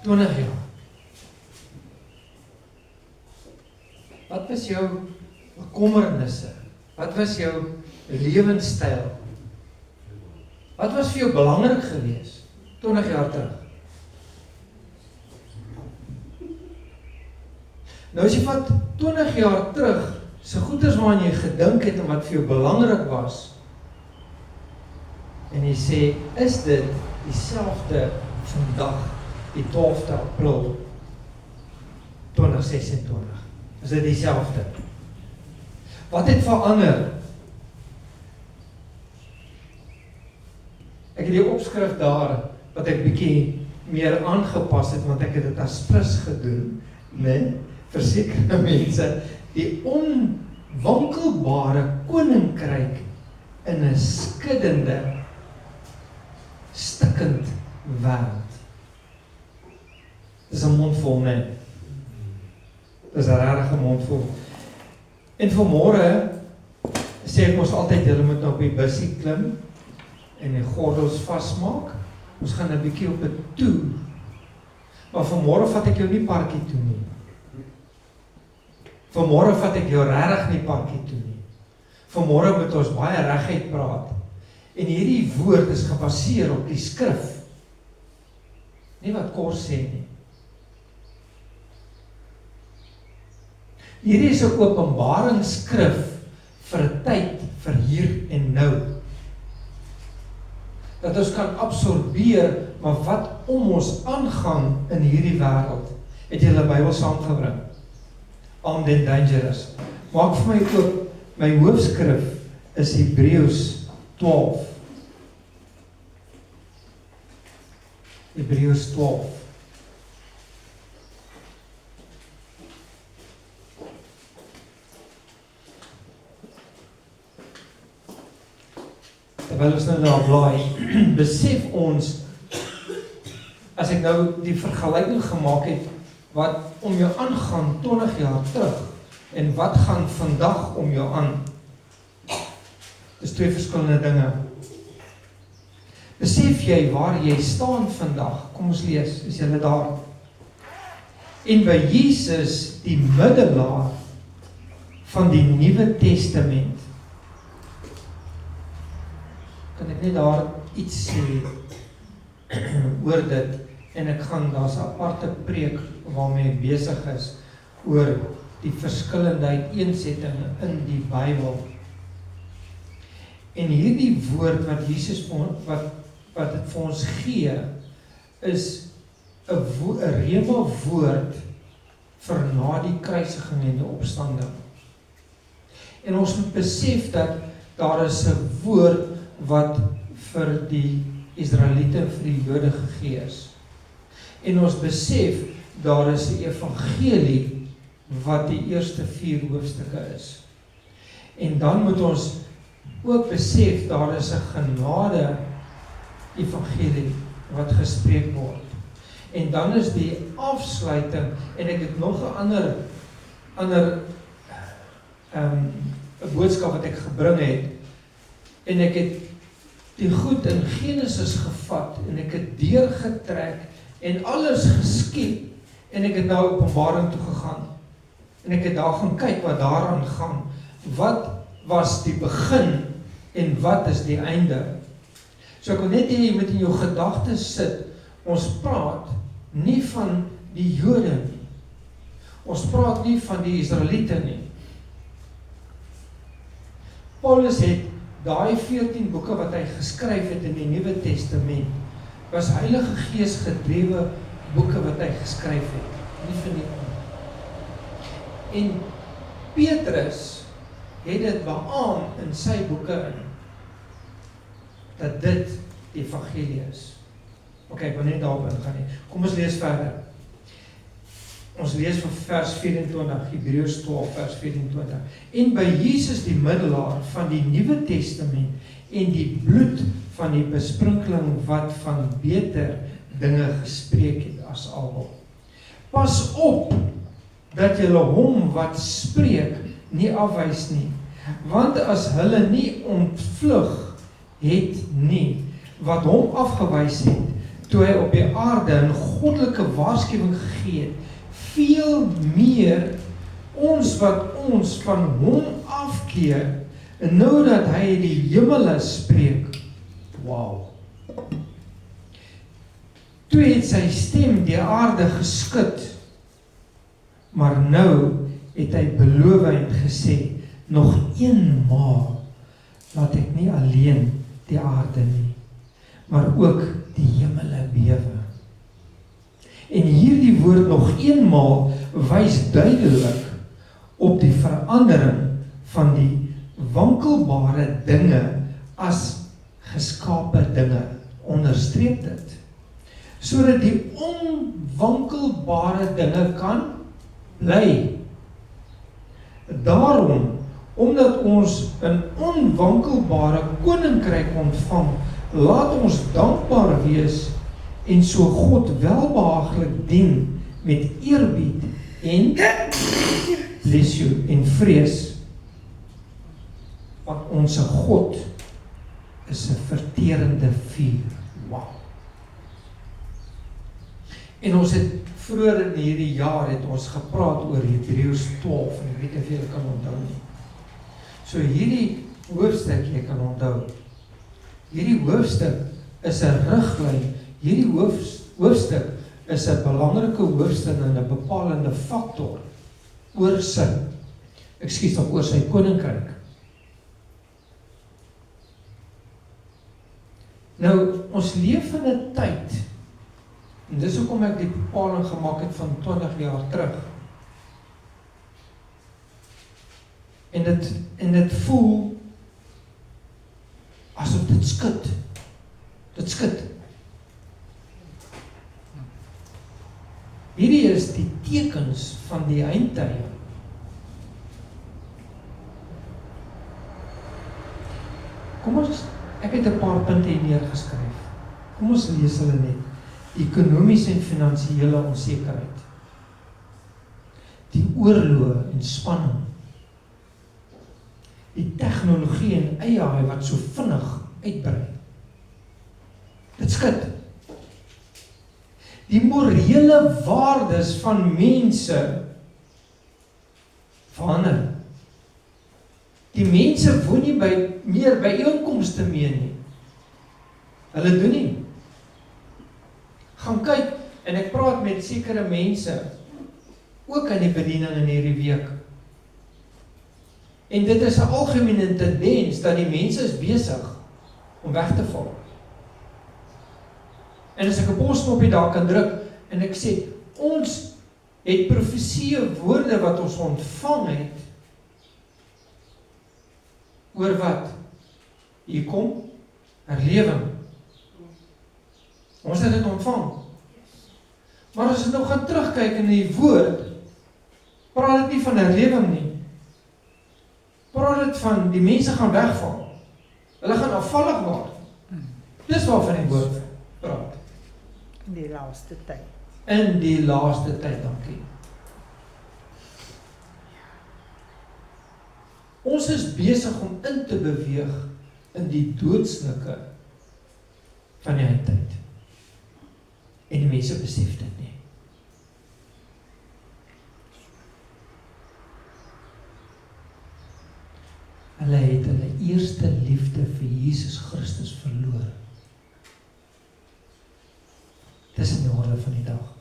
20 jaar. Wat was jou bekommernisse? Wat was jou lewenstyl? Wat was vir jou belangrik geweest 20 jaar terug? Nou as jy vat 20 jaar terug, so goed as waaraan jy gedink het en wat vir jou belangrik was, en jy sê, is dit dieselfde vandag, die 12de April 2026? Is dit dieselfde? Wat het verander? Ek het die opskrif daar, wat ek bietjie meer aangepas het, want ek het dit as plus gedoen, nee, vir sekere mense, die onwankelbare koninkryk in 'n skuddende, stikkend wêreld. Dis 'n mondvol, nee. Dis 'n regte mondvol. En vanmôre sê ek mos altyd, julle moet nou op die bussie klim en die gordels vasmaak. Ons gaan 'n bietjie op 'n toer. Maar vanmôre vat ek jou nie parkie toe nie. Vanmôre vat ek jou regtig nie parkie toe nie. Vanmôre moet ons baie reguit praat. En hierdie woord is gebaseer op die skrif. Nie wat Kors sê nie. Hierdie is 'n openbaringsskrif vir 'n tyd, vir hier en nou. Dat ons kan absorbeer, maar wat om ons aangaan in hierdie wêreld. Het jy julle Bybel saamgebring? Armed and Dangerous. Maak vir my oop, my hoofskrif is Hebreërs 12. Hebreërs 12. Terwyl ons nou daar blaai, besef ons, as ek nou die vergelyking gemaak het, wat om jou aangaan 20 jaar terug, en wat gaan vandag om jou aan. Dis twee verskillende dinge. Besef jy waar jy staan vandag? Kom ons lees, is julle daar? En by Jesus, die middelaar van die Nuwe Testament, kan ek net daar iets sê oor dit, en ek gaan, daar's 'n aparte preek waarmee ek besig is, oor die verskillende uiteensettinge in die Bybel. En hierdie woord wat Jesus wat dit vir ons gee, is 'n rema woord vir na die kruisiging en die opstanding. En ons moet besef dat daar is 'n woord wat vir die Israeliete en vir die Jode gegee is. En ons besef, daar is 'n evangelie wat die eerste 4 hoofstukke is. En dan moet ons ook besef, daar is 'n genade evangelie wat gespreek word. En dan is die afsluiting, en ek het nog 'n ander boodskap wat ek gebring het, en ek het die goed in Genesis gevat, en ek het deurgetrek, en alles geskiep, en ek het nou Openbaring toe gegaan, en ek het daar gaan kyk wat daaraan gaan, wat was die begin, en wat is die einde. So ek wil net hê jy moet in jou gedagtes sit, ons praat nie van die Jode nie, ons praat nie van die Israeliete nie. Paulus het daai 14 boeke wat hy geskryf het in die Nuwe Testament, was Heilige Gees gedrewe boeke wat hy geskryf het, nie van die ander. En Petrus het dit beaam in sy boeke in, dat dit die evangelie is. Ok, ek wil net daarop ingaan nie. Kom ons lees verder. Ons lees van vers 24, Hebreërs 12 vers 24. En by Jesus die middelaar van die Nuwe Testament en die bloed van die besprinkeling wat van beter dinge gespreek het as Abel. Pas op dat julle hom wat spreek nie afwys nie, want as hulle nie ontvlug het nie wat hom afgewys het, toe hy op die aarde 'n goddelike waarskuwing gegee het, veel meer ons wat ons van hom afkeer, en nou dat hy die hemele spreek. Wow. Toe het sy stem die aarde geskud, maar nou het hy beloof en gesê, nog eenmaal laat ek nie alleen die aarde nie, maar ook die hemele bewe. En hierdie woord nog eenmaal wys duidelik op die verandering van die wankelbare dinge as geskape dinge, onderstreep dit, sodat die onwankelbare dinge kan bly. Daarom, omdat ons 'n onwankelbare koninkryk ontvang, laat ons dankbaar wees en so God welbehaaglik dien met eerbied en bless you, en vrees, want ons God is 'n verterende vuur. Wow. En ons het vroeër in hierdie jaar het ons gepraat oor Hebreërs 12, en ek weet of julle kan onthou nie. So hierdie hoofstuk, jy kan onthou, hierdie hoofstuk is 'n riglyn, hierdie hoofstuk is 'n belangrike hoofstuk en 'n bepalende faktor oor oor sy koninkryk. Nou, ons leef in 'n tyd, en dis hoekom ek die bepaling gemaak het van 20 jaar terug. En dit voel asof dit skud. Dit skud. Hierdie is die tekens van die eindtye. Kom ons, ek het 'n paar punte hier neergeskryf. Kom ons lees hulle net. Ekonomiese en finansiële onsekerheid. Die oorloë en spanning. Die tegnologie en AI wat so vinnig uitbrei. Dit skud. Die morele waardes van mense verander. Die mense woon nie meer by einkomste meer nie. Hulle doen nie. Gaan kyk, en ek praat met sekere mense, ook in die bediening in hierdie week. En dit is 'n algemene tendens, dat die mense is besig om weg te val. En as ek 'n posknopie daar kan druk, en ek sê, ons het profeseë woorde wat ons ontvang het, oor wat? Hier kom herlewing. Ons het dit ontvang. Maar as ons nou gaan terugkyk in die woord, praat dit nie van herlewing nie. Praat dit van die mense gaan wegval. Hulle gaan afvallig word. Dis waarvan die woord praat. In die laaste tyd. In die laaste tyd, dankie. Ons is besig om in te beweeg in die doodslike van die eindtyd. En die mense besef dit nie. Hulle het hulle eerste liefde vir Jesus Christus verloor. Dis in die orde van die dag.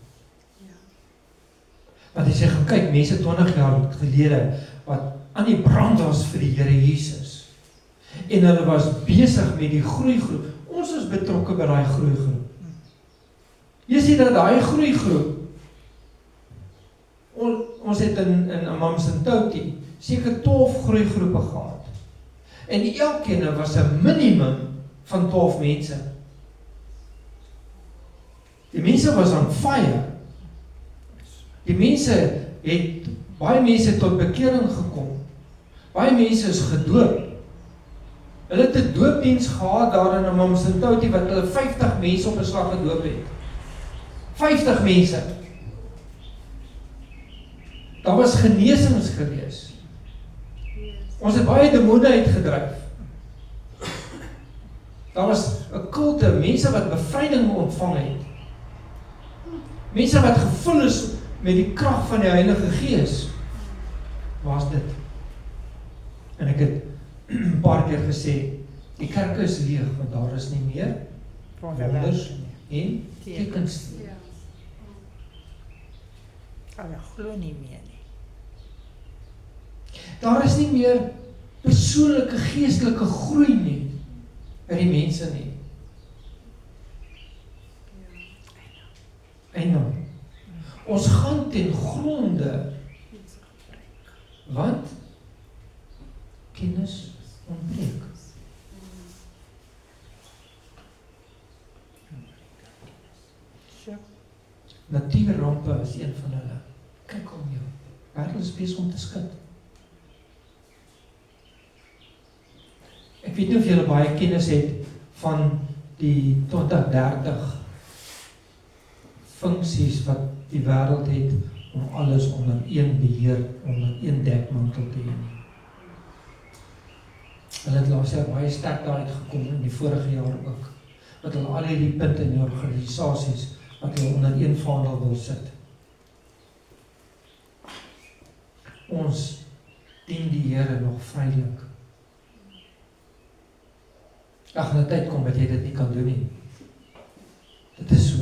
Want as jy gaan kyk, mense 20 jaar gelede, wat aan die brand was vir die Here Jesus, en hulle was besig met die groeigroep. Ons is betrokke by daai groeigroep. Jy sien dat daai groeigroep, ons het in Amanzimtoti seker 12 groeigroepe gehad. En elkeen was 'n minimum van 12 mense. Die mense was on fire. Die mense het, baie mense tot bekering gekom. Baie mense is gedoop. Hulle het 'n doopdiens gehad daar in Amanzimtoti wat hulle 50 mense op 'n slag gedoop het. 50 mense. Daar was genesings gewees. Ons het baie demone uitgedryf. Daar was 'n kulte, mense wat bevryding ontvang het. Mense wat gevul is met die krag van die Heilige Gees. Waar's dit? En ek het 'n paar keer gesê, die kerk is leeg, want daar is nie meer wonders en tekens nie. Hulle glo nie meer nie. Daar is nie meer persoonlike geestelike groei nie by die mense nie. En nou, ons gaan ten gronde, want kennis ontbreek. Natuurrampe is een van hulle. Kyk om jou. Wêreld is besig om te skud. Ek weet nie of julle baie kennis het van die 2030 funksies wat die wêreld het om alles onder een beheer, onder een dekmantel te hê. Hulle het laas jaar baie sterk daaruit gekom in die vorige jaar ook, wat hulle al hierdie punte in die organisasies wat hulle onder een vaandel wil sit. Ons dien die Here nog vrylik. Daar gaan 'n tyd kom wat jy dit nie kan doen nie. Dit is so.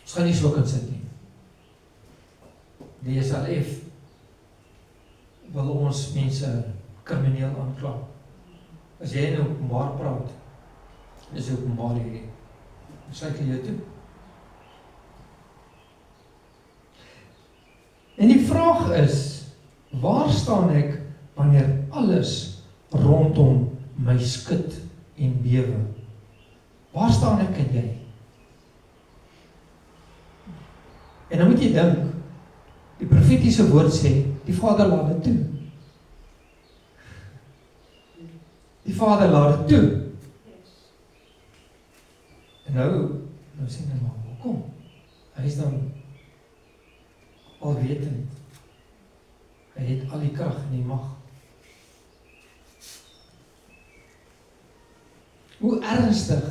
Ons gaan nie so kan sit nie. Die SLF wil ons mense krimineel aankla. As jy nou openbaar praat, is jy openbaar hierdie. Sluit jy jou toe. En die vraag is, waar staan ek wanneer alles rondom my skud en bewe? Waar staan ek en jy? En dan moet jy dink, die profetiese woord sê, die Vader laat dit toe. Die Vader laat dit toe. En nou sê hy maar, hoekom? Hy is dan alwetend. Hy het al die krag en die mag. Hoe ernstig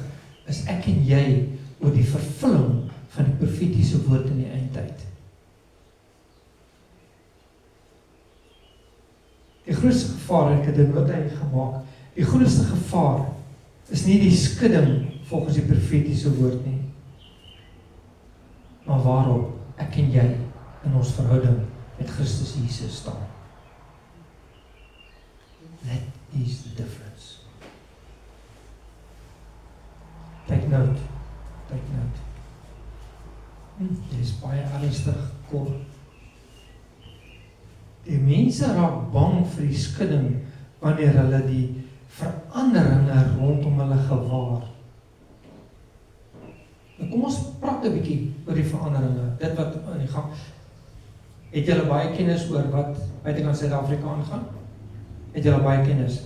is ek en jy oor die vervulling van die profetiese woord in die eindtyd? Die grootste gevaar, ek het dit wat hy gemaak, die grootste gevaar is nie die skudding volgens die profetiese woord nie, maar waarop ek en jy in ons verhouding met Christus Jesus staan. That is the difference. Take note. Dit is baie ernstig, Kor. Die mense raak bang vir die skudding wanneer hulle die veranderinge rondom hulle gewaar. Nou kom ons praat 'n bietjie oor die veranderinge, dit wat aan die gang. Het julle baie kennis oor wat buitekant Suid-Afrika aangaan? Het julle baie kennis?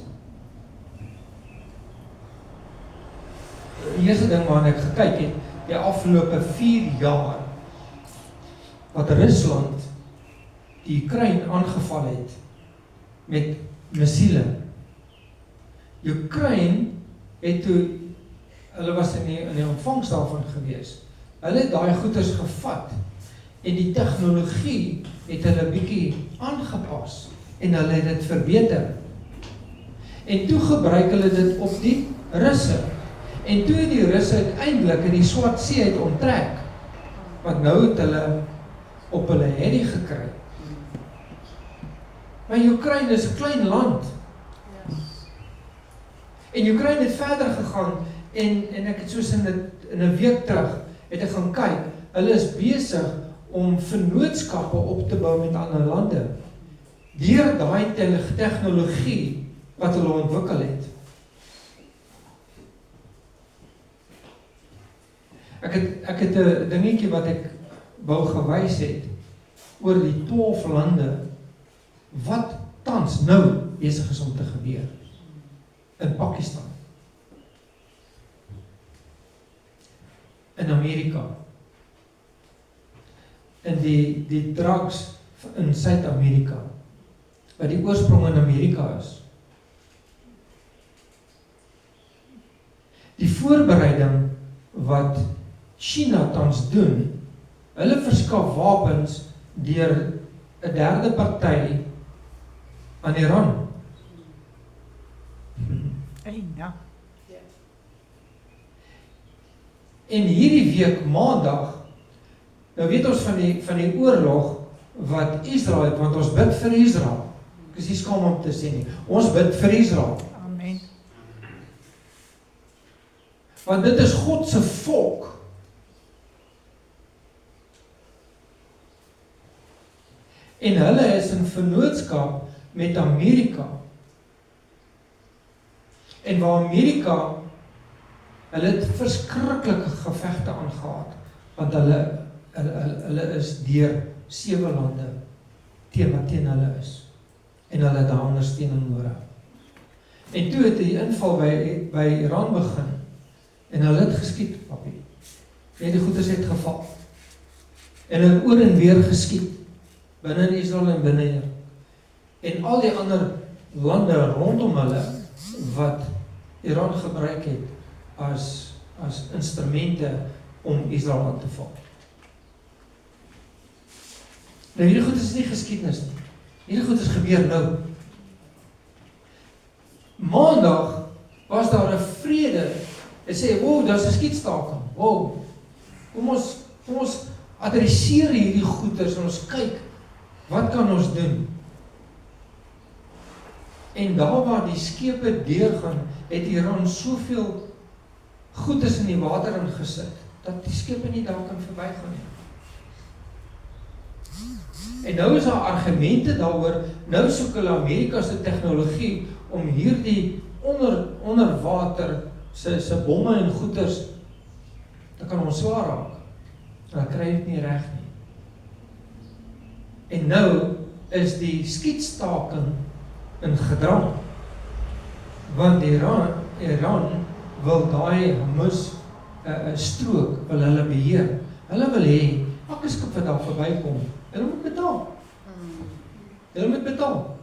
Die eerste ding waarna ek gekyk het, die afgelope 4 jaar, wat Rusland die Oekraïne aangeval het met missiele. Oekraïne het toe, hulle was in die ontvangs daarvan gewees, hulle het daai goeders gevat en die tegnologie het hulle bietjie aangepas en hulle het dit verbeter. En toe gebruik hulle dit op die Russe. En toe die Russe uiteindelik in die Swart See het onttrek, want nou het hulle op hulle herrie gekry. Maar Oekraïne is 'n klein land. En Oekraïne het verder gegaan en ek het soos in 'n week terug het ek gaan kyk. Hulle is besig om vennootskappe op te bou met ander lande deur daai tegnologie wat hulle ontwikkel het. Ek het 'n dingetjie wat ek wou gewys het oor die 12 lande wat tans nou besig is om te gebeur in Pakistan, in Amerika, in die drugs in Suid-Amerika, wat die oorsprong in Amerika is. voorbereiding wat China tans doen, hulle verskaf wapens deur 'n derde party aan Iran. Ja. En hierdie week, maandag, nou weet ons van die oorlog wat Israel, want ons bid vir Israel. Ek is nie skaam om te sê nie. Ons bid vir Israel. Amen. Want dit is God se volk. En hulle is in vennootskap met Amerika. En waar Amerika, hulle het verskriklike gevegte aangegaan, want hulle is deur 7 lande wat teen hulle is. En hulle het daar ondersteuning nodig. En toe het die inval by Iran begin, en hulle het geskiet, papie. En die goeders het geval. En hulle oor en weer geskiet, binne in Israel en binne hier. En al die ander lande rondom hulle, wat Iran gebruik het, as instrumente om Israel aan te val. Nou hierdie goed is nie geskiedenis nie. Hierdie goed is gebeur nou. Maandag was daar 'n vrede. Hulle sê, wow, daar is 'n skietstaking. Wow. Kom ons adresseer hierdie goeders en ons kyk, wat kan ons doen? En daar waar die skepe deurgaan, het Iran soveel goeders in die water ingesit, dat die skepe nie daar kan verbygaan nie. En nou is daar argumente daaroor, nou soek hulle Amerika se tegnologie om hierdie onder water se bomme en goeders, dan kan ons swaar raak. Dan kry dit nie reg nie. En nou is die skietstaking in gedrang, want Iran wil daai strook wil hulle beheer. Hulle wil hê elke skip wat daar verbykom, hulle moet betaal. Hulle moet betaal.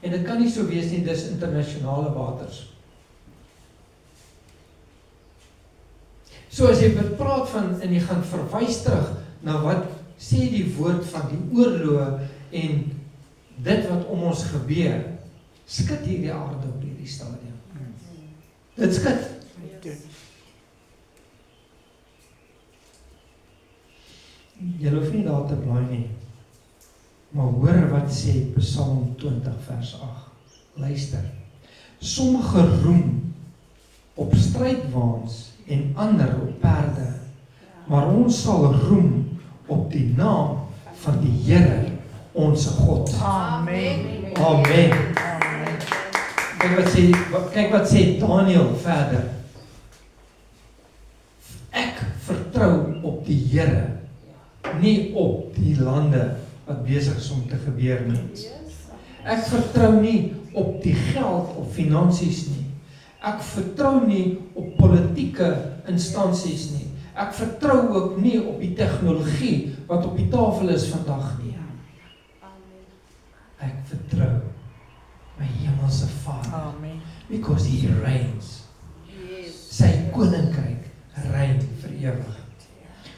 En dit kan nie so wees nie, dis internasionale waters. So as jy praat van, en jy gaan verwys terug na wat sê die woord van die oorloë en dit wat om ons gebeur, skud hierdie aarde op hierdie stadium. Dit skud. Jy hoef nie daar te bly nie. Maar hoor wat sê Psalm 20 vers 8. Luister. Sommige roem op strydwaans en ander op perde, maar ons sal roem op die naam van die Here, ons God. Amen. Amen. Kyk wat sê Daniel verder. Ek vertrou op die Here, nie op die lande wat besig is om te gebeur nie. Ek vertrou nie op die geld of finansies nie. Ek vertrou nie op politieke instansies nie. Ek vertrou ook nie op die tegnologie wat op die tafel is vandag nie. Ek vertrou my hemelse Vader. Amen. Because he reigns. Sy koninkryk reign vir ewig.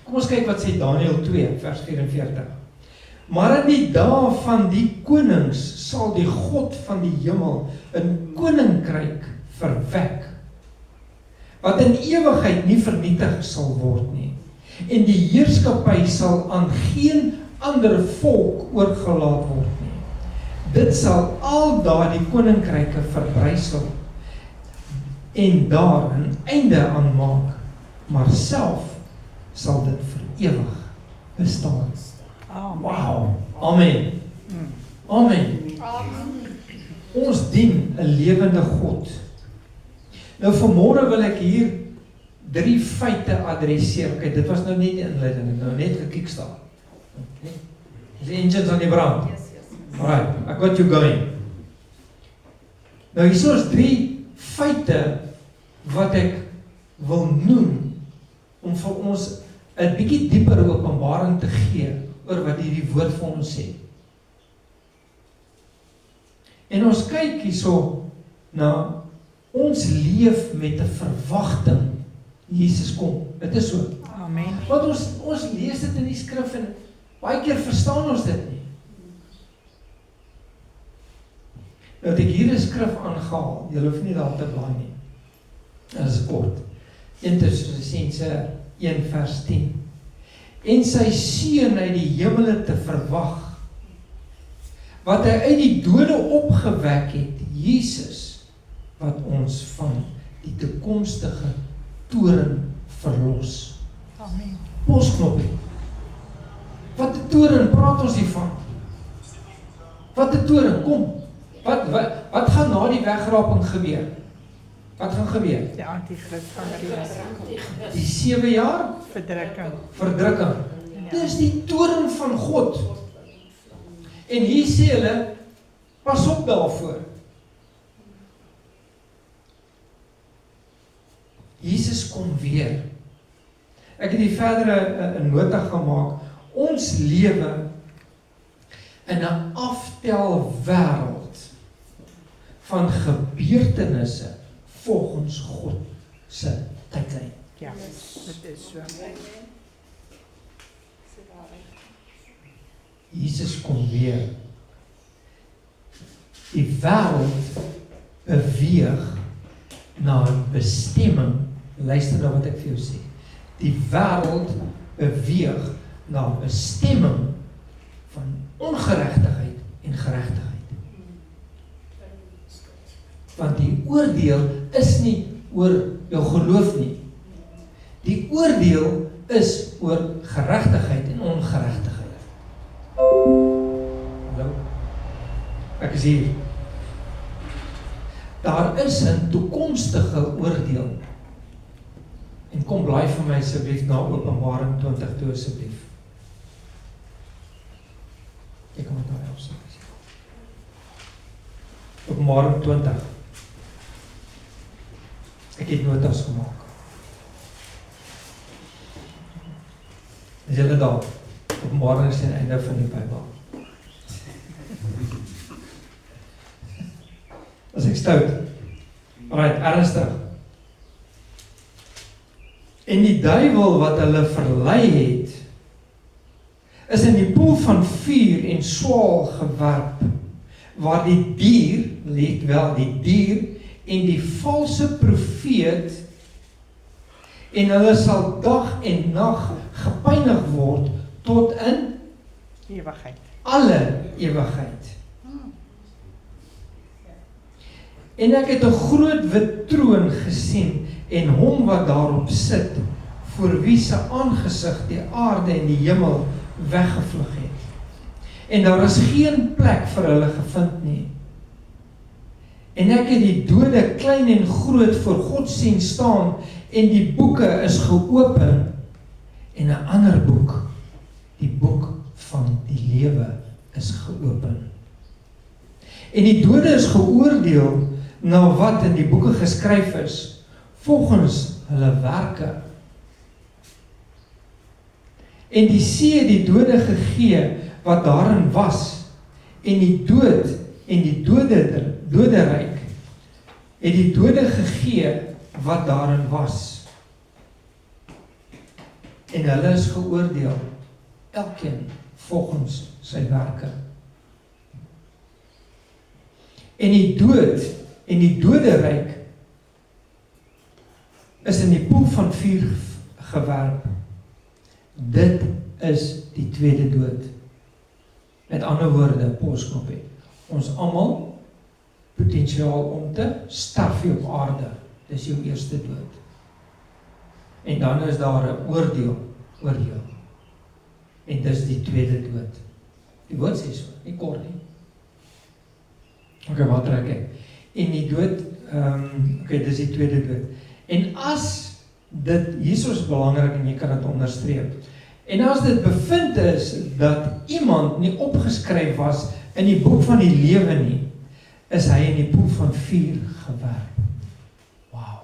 Kom ons kyk wat sê Daniel 2 vers 44. Maar in die dae van die konings sal die God van die hemel 'n koninkryk verwek, wat in ewigheid nie vernietig sal word nie. En die heerskappy sal aan geen ander volk oorgelaat word nie. Dit sal al daardie koninkryke verbrysel en daar 'n einde aan maak, maar self sal dit vir ewig bestaan. Amen. Wow. Amen. Amen. Ons dien 'n lewende God. Nou vanmôre wil ek hier 3 feite adresseer. Okay, dit was nou nie die inleiding, nou net gekickstart. Okay. Die engines aan die brand. Alright, I got you going. Nou hier is 3 feite wat ek wil noem om vir ons 'n bietjie dieper openbaring te gee oor wat hierdie woord vir ons sê. En ons kyk hierso na Ons leef met 'n verwagting, Jesus kom. Dit is so. Amen. Want ons lees dit in die skrif en baie keer verstaan ons dit nie. Nou het ek hier 'n skrif aangehaal, jy hoef nie daar te blaai nie. Dit is kort. 1 Tessalonisense 1 vers 10. En sy seun uit die hemele te verwag, wat hy uit die dode opgewek het, Jesus, wat ons van die toekomstige toorn verlos. Amen. Posknoppie. Wat 'n toorn praat ons hiervan? Wat 'n toorn, kom. Wat gaan na die wegraping gebeur? Wat gaan gebeur? Die antichrist gaan wees. Die 7 jaar verdrukking. Dis die toorn van God. En hier sê hulle, pas op daarvoor. Jesus kom weer. Ek het hier verder 'n nota gemaak. Ons lewe in 'n aftelwêreld van gebeurtenisse volgens God se tydlyn. Ja, dit is so. Jesus kom weer. Die wêreld beweeg na 'n bestemming. Luister na wat ek vir jou sê. Die wêreld beweeg na 'n bestemming van ongeregtigheid en geregtigheid. Want die oordeel is nie oor jou geloof nie. Die oordeel is oor geregtigheid en ongeregtigheid. Hallo? Ek is hier. Daar is 'n toekomstige oordeel. En kom blaai vir my asseblief na Openbaring 20 toe asseblief. Ek kom daar afsit. Openbaring 20. Ek het notas gemaak. Is julle daar? Openbaring is die einde van die Bybel. As ek stout. Alright, ernstig. En die duiwel wat hulle verlei het, is in die poel van vuur en swaal gewerp, waar die dier, let wel, die dier en die valse profeet, en hulle sal dag en nag gepynig word tot in ewigheid. Alle ewigheid. En ek het 'n groot wit troon gesien en hom wat daarop sit, voor wie se aangesig die aarde en die hemel weggevlug het. En daar is geen plek vir hulle gevind nie. En ek het die dode klein en groot voor God sien staan, en die boeke is geopen, en 'n ander boek, die boek van die lewe, is geopen. En die dode is geoordeel na wat in die boeke geskryf is, volgens hulle werke. En die see het die dode gegee wat daarin was, en die dood en die doderyk het die dode gegee wat daarin was. En hulle is geoordeel, elkeen volgens sy werke. En die dood en die doderyk is in die poel van vuur gewerp. Dit is die tweede dood. Met ander woorde, posknoppie. Ons almal potensiaal om te sterf hier op aarde. Dis jou eerste dood. En dan is daar 'n oordeel oor jou. En dis die tweede dood. Die woord sê so, nie kort nie. Okay, wat trek ek? En die dood, okay, dis die tweede dood. En as dit, hierso is belangrik en jy kan dit onderstreep, en as dit bevind is dat iemand nie opgeskryf was in die boek van die lewe nie, is hy in die poel van vuur gewerp. Wow.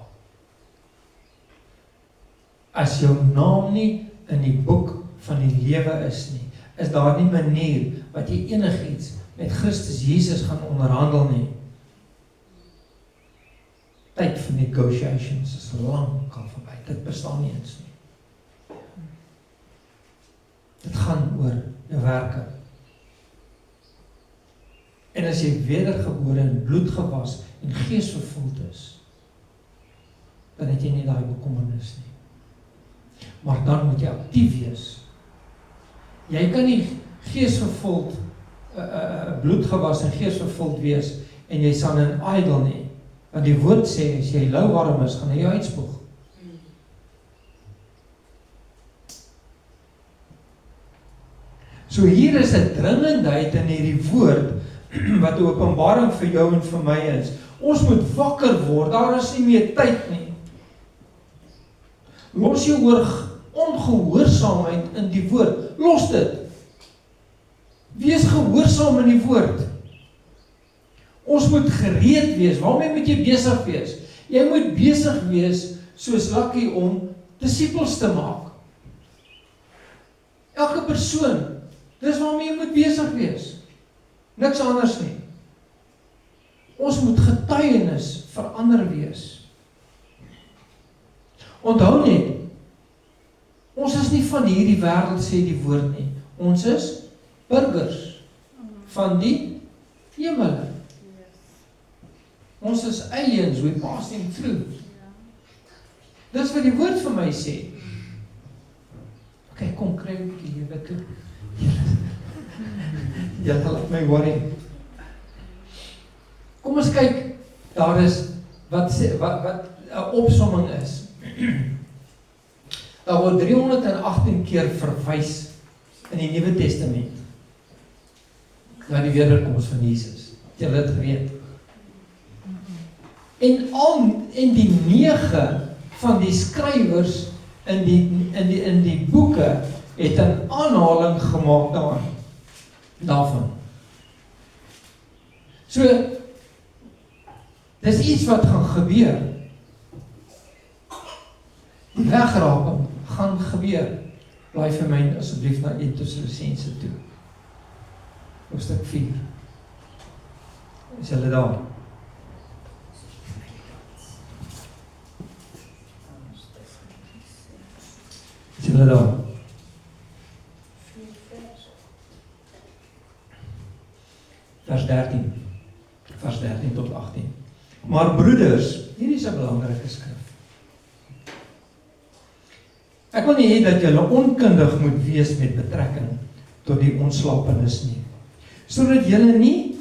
As jou naam nie in die boek van die lewe is nie, is daar nie manier wat jy enigiets met Christus Jesus gaan onderhandel nie. tyd van negotiations is lank al verby. Dit bestaan nie eens nie. Dit gaan oor jou werke. En as jy wedergebore en bloed gewas en gees vervuld is, dan het jy nie daai bekommernis nie. Maar dan moet jy aktief wees. Jy kan nie gees vervuld, bloed gewas en gees vervuld wees en jy sal in idle nie. Want die woord sê, as jy lauwarm is, gaan hy jou uitspoeg. So hier is 'n dringendheid in hierdie woord, wat 'n openbaring vir jou en vir my is. Ons moet wakker word, daar is nie meer tyd nie. Los jou oor ongehoorsaamheid in die woord. Los dit. Wees gehoorsaam in die woord. Ons moet gereed wees. Waarmee moet jy besig wees? Jy moet besig wees soos Lucky om disippels te maak. Elke persoon, dis waarmee jy moet besig wees. Niks anders nie. Ons moet getuienis verander wees. Onthou net, ons is nie van hierdie wêreld, sê die woord nie. Ons is burgers van die hemele. Ons is aliens, we passing through. Dis wat die woord vir my sê. Ok, kom, kry 'n bietjie hier, wat toe. Julle laat my worry. Kom ons kyk, daar is, wat 'n opsomming is. Daar word 318 keer verwys in die Nuwe Testament na die wederkoms van Jesus. Julle het geweet. En die 9 van die skrywers in die boeke het 'n aanhaling gemaak daarvan. So, dis iets wat gaan gebeur. Die wegraping gaan gebeur. Blaai vir my asseblief na 1 Tessalonisense toe. Hoofstuk 4. Is julle daar? Is julle daar? Vers 13. Vers 13 tot 18. Maar broeders, hier is 'n belangrike skrif. Ek wil nie hê dat julle onkundig moet wees met betrekking tot die ontslapenis nie, sodat julle nie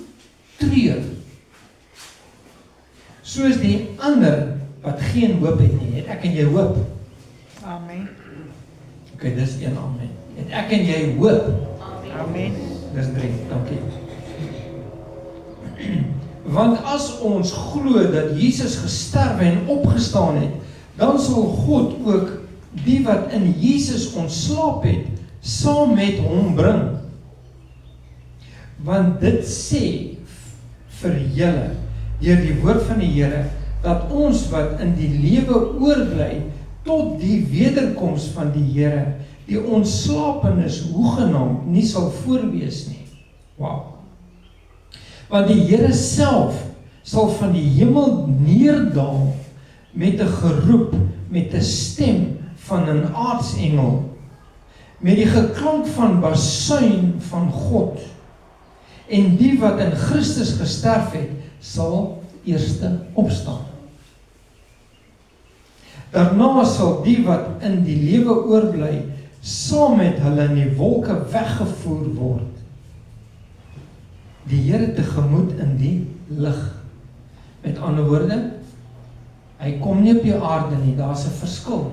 treur, soos die ander wat geen hoop het nie. Het ek en jy hoop? Amen. Ok, dis 1 amen. Het ek en jy hoop? Amen. Dis 3, dankie. Want as ons glo dat Jesus gesterwe en opgestaan het, dan sal God ook die wat in Jesus ontslaap het, saam met hom bring. Want dit sê vir julle, deur die woord van die Here, dat ons wat in die lewe oorbly, tot die wederkoms van die Here, die ontslapenis hoegenaamd nie sal voorwees nie. Wow. Want die Here self sal van die hemel neerdal met 'n geroep, met 'n stem van 'n aartsengel, met die geklank van basuin van God, en die wat in Christus gesterf het, sal eerste opstaan. Daarna sal die wat in die lewe oorbly, saam met hulle in die wolke weggevoer word, die Here tegemoet in die lig. Met ander woorde, hy kom nie op die aarde nie, daar's 'n verskil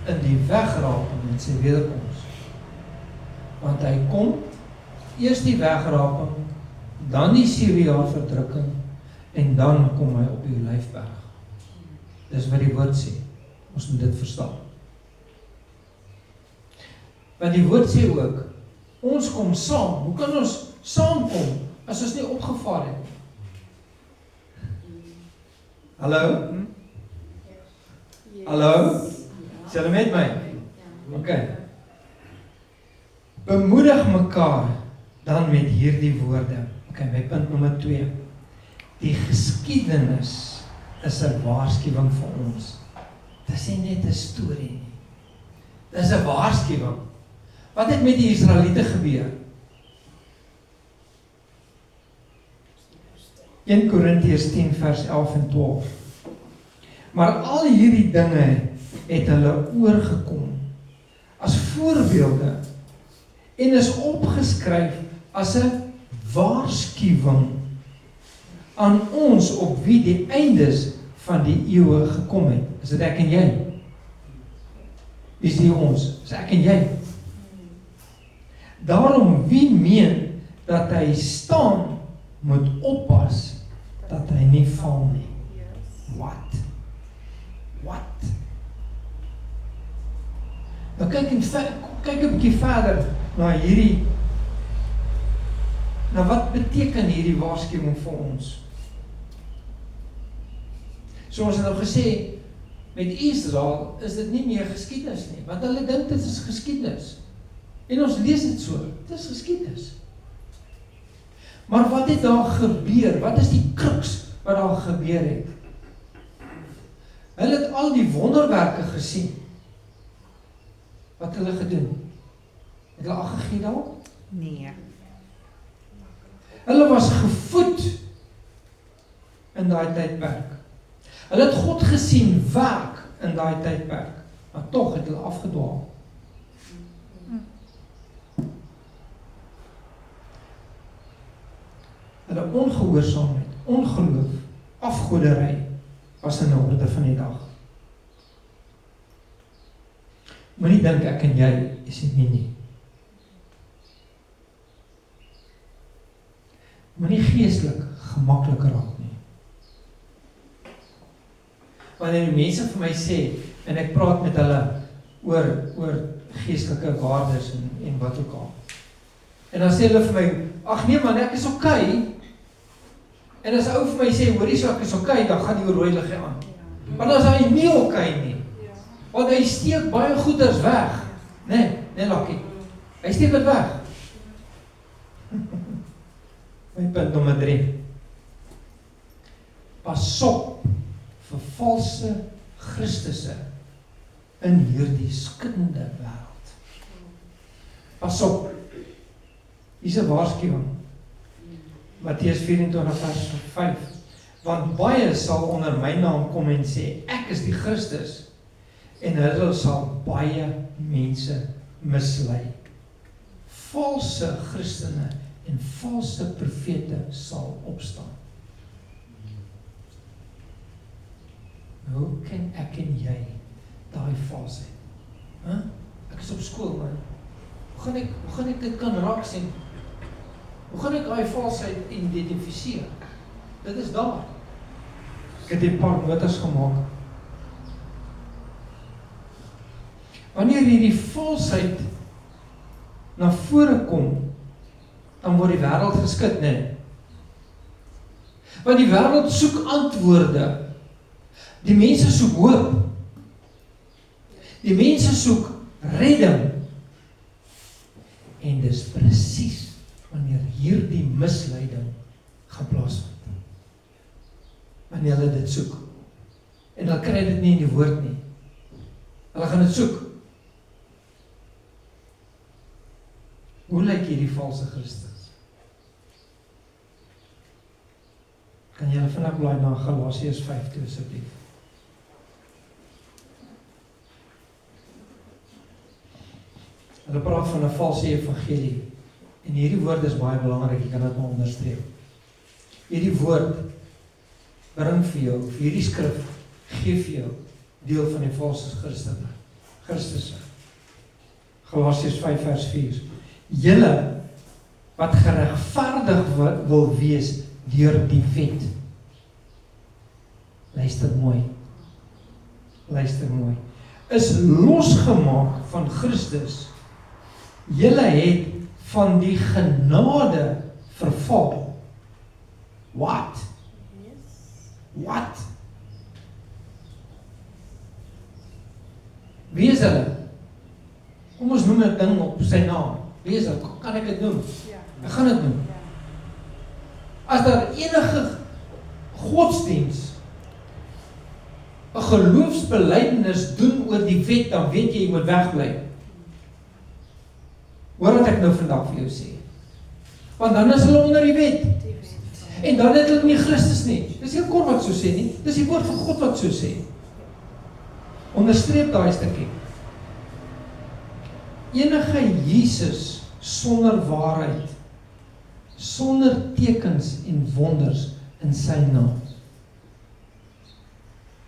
in die wegraping en sy wederkoms. Want hy kom, eers die wegraping, dan die Syrië verdrukking, en dan kom hy op die Olyfberg. Dis wat die woord sê. Ons moet dit verstaan. Want die woord sê ook, ons kom saam. Hoe kan ons saamkom as ons nie opgevaar het? Hallo? Hallo? Is julle met my? Ok. Bemoedig mekaar dan met hierdie woorde. Ok, my punt nommer 2. Die geskiedenis is 'n waarskuwing vir ons. Dis nie net 'n storie nie. Dis 'n waarskuwing. Wat het met die Israeliete gebeur? 1 Korintiërs 10 vers 11 en 12. Maar al hierdie dinge het hulle oorgekom as voorbeelde en is opgeskryf as 'n waarskuwing aan ons op wie die eindes van die eeue gekom het. Is dit ek en jy? Wie is die ons? Is ek en jy? Daarom wie meen dat hy staan, moet oppas dat hy nie val nie. Wat? Nou kyk 'n bietjie verder na hierdie, nou wat beteken hierdie waarskuwing vir ons? Soos ons nou gesê, met Israel is dit nie meer geskiedenis nie, want hulle dink dit is geskiedenis. En ons lees dit so, dit is geskiedenis. Maar wat het daar gebeur? Wat is die kruks wat daar gebeur het? Hulle het al die wonderwerke gesien. Wat hulle gedoen? Het hulle aangegee daar? Nee. Hulle was gevoed in daai tydperk. Hulle het God gesien werk in daai tydperk, maar tog het hulle afgedwaal. Hulle ongehoorsaamheid, ongeloof, afgoderry was in die orde van die dag. Moenie dink ek en jy is nie. Moenie geestelik gemaklik raak nie. Wanneer die mense vir my sê, en ek praat met hulle oor geestelike waardes en wat ook al. En dan sê hulle vir my, ag nee man, ek is okay. En as ou vir my sê, hoorie so ek is okay, dan gaan die rooi liggie aan. Maar dan is hy nie okay nie. Want hy steek baie goeders weg. Nee, Lakkie. Hy steek dit weg. My punt nommer 3. Pas op vir valse Christusse in hierdie skinnende wêreld. Pas op. Hier is 'n waarskuwing. Matteus 24 vers 5. Want baie sal onder my naam kom en sê, ek is die Christus, en hulle sal baie mense mislei. Valse Christene en valse profete sal opstaan. Hoe kan ek en jy daai valsheid? Ek is op skool, man. Hoe gaan ek dit kan raak sien? Hoe gaan ek daai valsheid identifiseer? Dit is daar. Ek het 'n paar notas gemaak. Wanneer hierdie valsheid na vore kom, dan word die wêreld geskit, nee. Want die wêreld soek antwoorde. Die mense soek hoop. Die mense soek redding. En dis presies wanneer hierdie misleiding geplaas word. Wanneer hulle dit soek. En hulle kry dit nie in die woord nie. Hulle gaan dit soek. Hoe lyk hierdie valse Christus? Kan julle vinnig blaai na Galasiërs 5 toe asseblief? Hulle praat van 'n valse evangelie. En hierdie woord is baie belangrik, jy kan dit maar onderstreep. Hierdie woord bring vir jou, of hierdie skrif gee vir jou deel van die valse Christus. Galasiërs 5 vers 4. Julle wat geregverdig wil wees deur die wet. Luister mooi. Is losgemaak van Christus. Julle het van die genade verval. Wat? Wie is hulle? Kom ons noem 'n ding op sy naam. Wie is hulle? Kan ek dit noem? Ek gaan dit noem. As daar enige godsdiens 'n geloofsbelijdenis doen oor die wet, dan weet jy moet wegbly. Hoor wat ek nou vandag vir jou sê. Want dan is hulle onder die wet. En dan het hulle nie Christus nie. Dis nie kort wat so sê nie. Dis die woord van God wat so sê. Onderstreep daai stukkie. Enige Jesus sonder waarheid, sonder tekens en wonders in sy naam.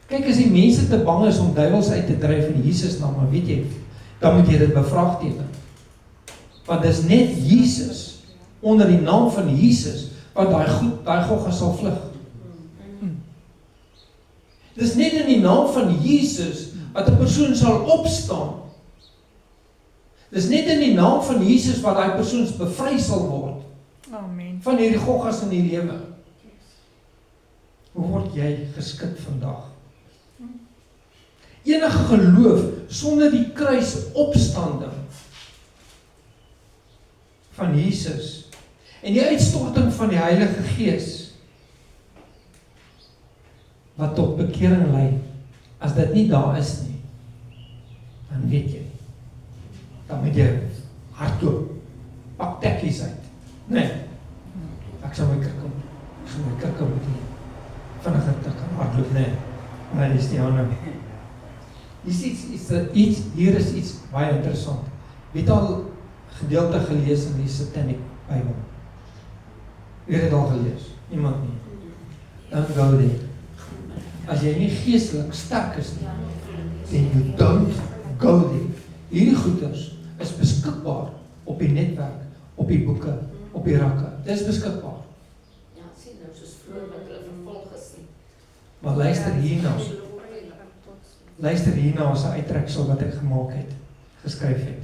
Kyk, as die mense te bang is om duiwels uit te dryf in Jesus naam, maar weet jy, dan moet jy dit bevraagteken. Want dis net Jesus, onder die naam van Jesus, wat daai gogga sal vlug. Dis net in die naam van Jesus, wat 'n persoon sal opstaan. Dis net in die naam van Jesus, wat daai persoons bevry sal word. Amen. Van hierdie goggas in die lewe. Hoe word jy geskit vandag? Enige geloof sonder die kruis opstanding van Jesus en die uitstorting van die Heilige Gees wat tot bekering lei, as dit nie daar is nie, dan weet jy, dan moet jy hardloop, pak tekkies uit. Nee, ek sal my kikker moet nie vinniger te kan hardloop, nee, maar dis die ander. Hier is iets baie interessant. Wie het al gedeelte gelees in die Satanic Bible? Wie het dit al gelees? Niemand nie. Dan go there. As jy nie geestelik sterk is nie, then you don't go there. Hierdie goeders is beskikbaar op die netwerk, op die boeke, op die rakke. Dit is beskikbaar. Ja, sien nou, soos vroeger wat hulle vervolg is nie. Maar luister hierna. Luister hierna as 'n uittreksel wat ek gemaak het, geskryf het.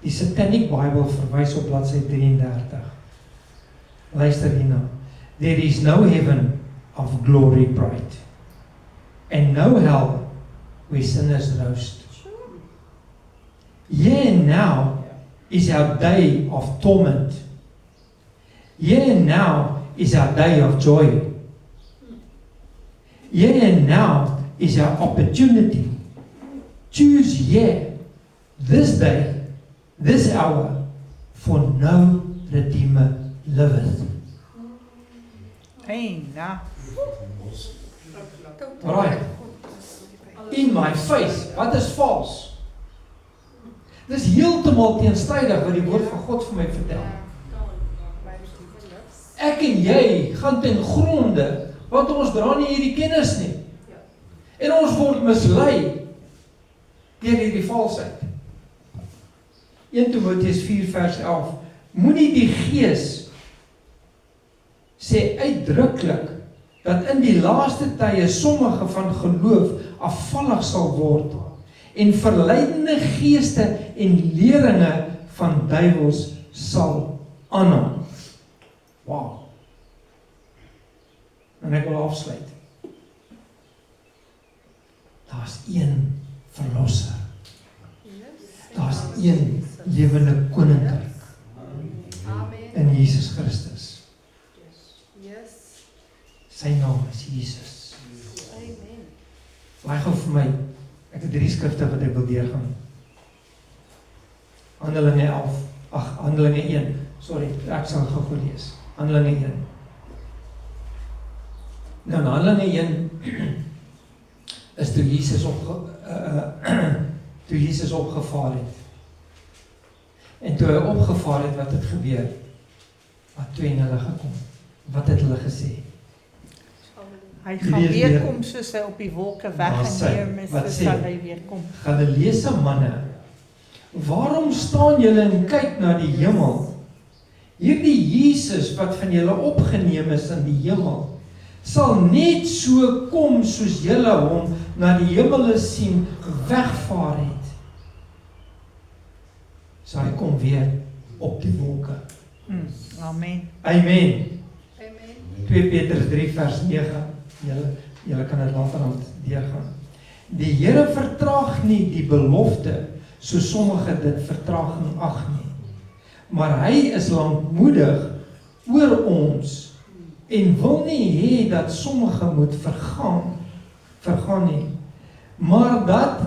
Die Satanic Bible verwys op bladsy 33. Luister hierna. There is no heaven of glory bright, and no hell where sinners roast. Yea, and now is our day of torment. Yea, and now is our day of joy. Yea, and now is our opportunity. Choose ye this day, this hour, for no Redeemer liveth. Hey, nou. Right. In my face, wat is vals? Dis heeltemal teenstrydig wat die woord van God vir my vertel. Ek en jy gaan ten gronde, want ons dra nie hierdie kennis nie. En ons word mislei deur hierdie valsheid. 1 Timoteus 4 vers 11. Moenie die Gees sê uitdruklik dat in die laaste tye sommige van geloof afvallig sal word en verleidende geeste en leringe van duiwels sal aanhang. Wow. En ek wil afsluit. Daar's een verlosser. Daar's een lewende koninkryk in Jesus Christus. Sy naam is Jesus. Laai gou vir my, ek het 3 skrifte wat ek wil deurgaan. Handelinge 1, ek sal gou lees. Handelinge 1. Nou, in Handelinge 1 is toe Jesus opgevaar het. En toe hy opgevaar het, wat het gebeur? Wat toe en hulle gekom? Wat het hulle gesê? Hy gaan weer kom soos hy op die wolke weggeneem is, sal hy weer kom. Galileese manne, waarom staan julle en kyk na die hemel? Hierdie Jesus wat van julle opgeneem is in die hemel, sal net so kom soos julle hom na die hemel sien wegvaar het. So hy kom weer op die wolke. Amen. Amen. 2 Petrus 3 vers 9. Julle kan dit later aan deurgaan. Die Here vertraag nie die belofte, so sommige dit vertraging ag nie. Maar hy is lankmoedig oor ons en wil nie hê dat sommige moet vergaan, vergaan nie, maar dat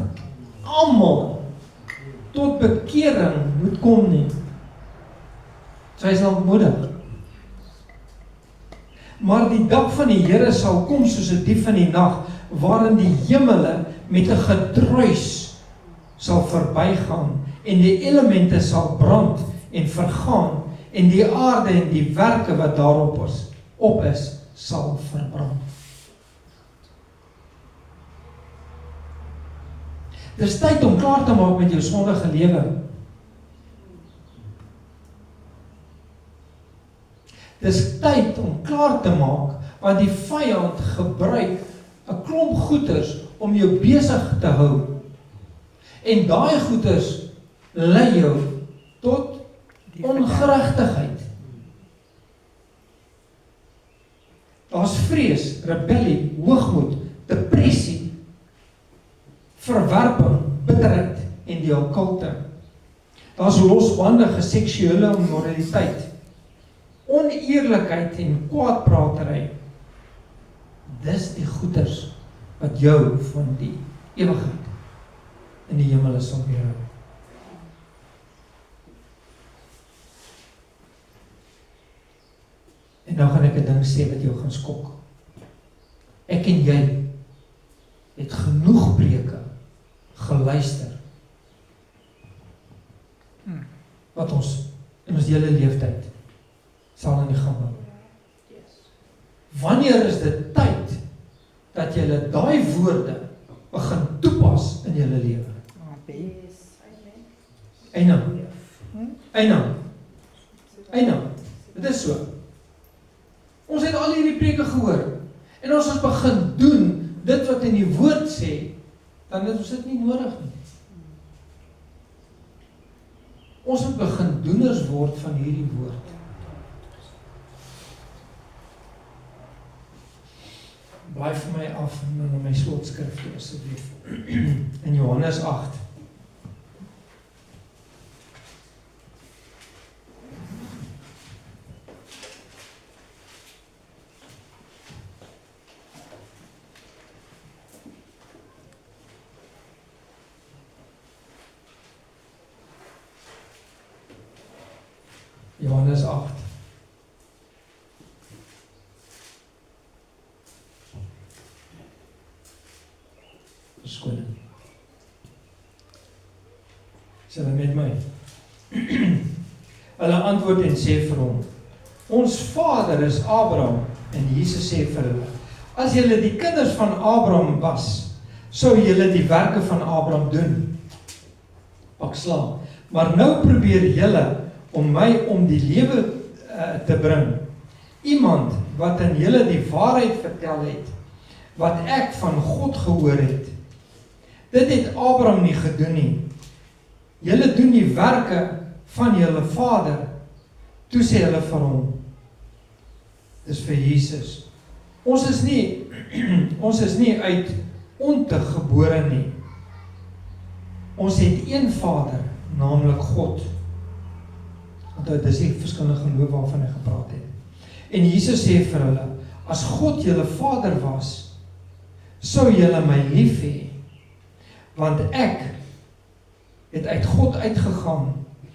almal tot bekering moet kom nie. So hy is lankmoedig. Maar die dag van die Here sal kom soos 'n dief in die nag, waarin die hemele met 'n gedruis sal verbygaan en die elemente sal brand en vergaan en die aarde en die werke wat daarop is, sal verbrand. Dis tyd om klaar te maak met jou sondige lewe. Dis tyd om klaar te maak, want die vyand gebruik 'n klomp goeders om jou besig te hou. En daai goeders lei jou tot ongeregtigheid. Daar's vrees, rebellie, hoogmoed, depressie, verwerping, bitterheid en die okkulte. Daar's losbandige seksuele immoraliteit, oneerlikheid en kwaadpratery. Dis die goeders wat jou van die ewigheid in die hemel sal weerhou. En nou gaan ek 'n ding sê wat jou gaan skok. Ek en jy het genoeg preke geluister wat ons in ons hele leeftyd sal in die gang hou. Wanneer is dit tyd dat julle daai woorde begin toepas in julle lewe? Eina. Dit is so. Ons het al hierdie preke gehoor en ons begin doen dit wat in die woord sê, dan is dit nie nodig nie. Ons moet begin doeners word van hierdie woord. Blaai vir my af en my slotskrif toe asseblief. In Johannes 8. Johannes 8. Verskoning. Is hulle met my? Hulle antwoord en sê vir hom, ons vader is Abraham. En Jesus sê vir hulle, as julle die kinders van Abraham was, sou julle die werke van Abraham doen. Pak slaan. Maar nou probeer julle om my om die lewe te bring. Iemand wat aan julle die waarheid vertel het, wat ek van God gehoor het. Dit het Abraham nie gedoen nie. Julle doen die werke van julle vader. Toe sê hulle vir hom, dis vir Jesus. Ons is nie uit ontug gebore nie. Ons het een Vader, naamlik God. Want dit is die verskillende geloof waarvan hy gepraat het. En Jesus sê vir hulle, as God julle Vader was, sou julle my lief hê, want ek het uit God uitgegaan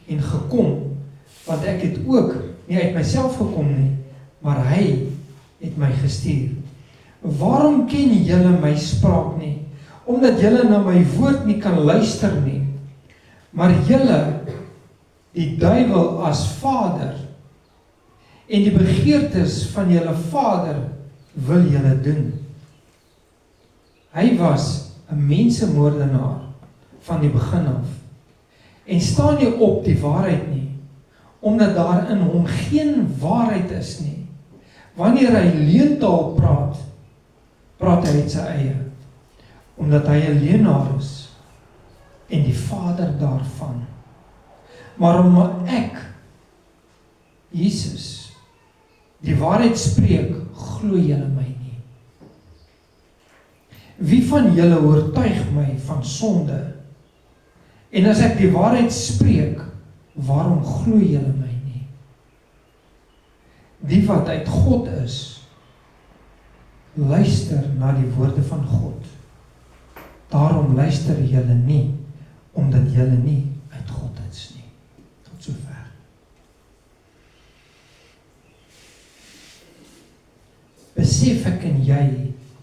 en gekom, want ek het ook nie uit myself gekom nie, maar hy het my gestuur. Waarom ken julle my spraak nie? Omdat julle na my woord nie kan luister nie, maar julle die duiwel as vader en die begeertes van julle vader wil julle doen. Hy was 'n mensemoordenaar van die begin af en staan nie op die waarheid nie, omdat daar in hom geen waarheid is nie. Wanneer hy leentaal praat, praat hy uit sy eie, omdat hy 'n leenaar is en die vader daarvan. Maar omdat ek, Jesus, die waarheid spreek, glo julle my nie. Wie van julle oortuig my van sonde? En as ek die waarheid spreek, waarom glo julle my nie? Die wat uit God is, luister na die woorde van God. Daarom luister julle nie, omdat julle nie uit God is nie. Tot sover. Besef ek en jy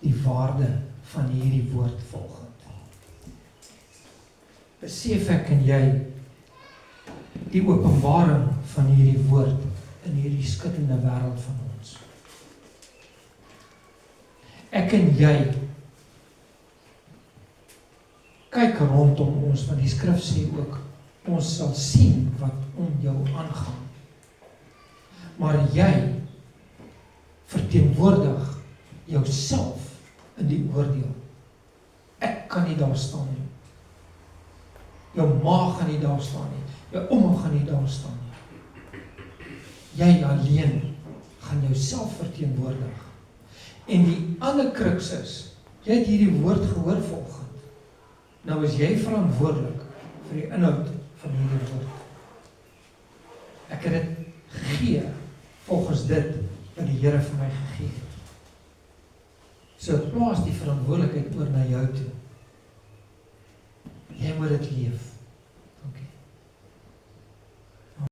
die waarde van hierdie woord volgend? Besef ek en jy die openbaring van hierdie woord in hierdie skuttende wêreld van ons? Ek en jy kyk rondom ons, want die skrif sê ook, ons sal sien wat om jou aangaan. Maar jy verteenwoordig jouself in die oordeel. Ek kan nie daar staan nie. Jou ma gaan nie daar staan nie. Jou ouma gaan nie daar staan nie. Jy alleen gaan jouself verteenwoordig. En die ander kruks is, jy het hierdie woord gehoor volgend. Nou is jy verantwoordelik vir die inhoud van hierdie woord. Ek het dit gegee volgens dit wat die Here vir my gegee het. So plaas die verantwoordelikheid oor na jou toe. Jy moet dit leef.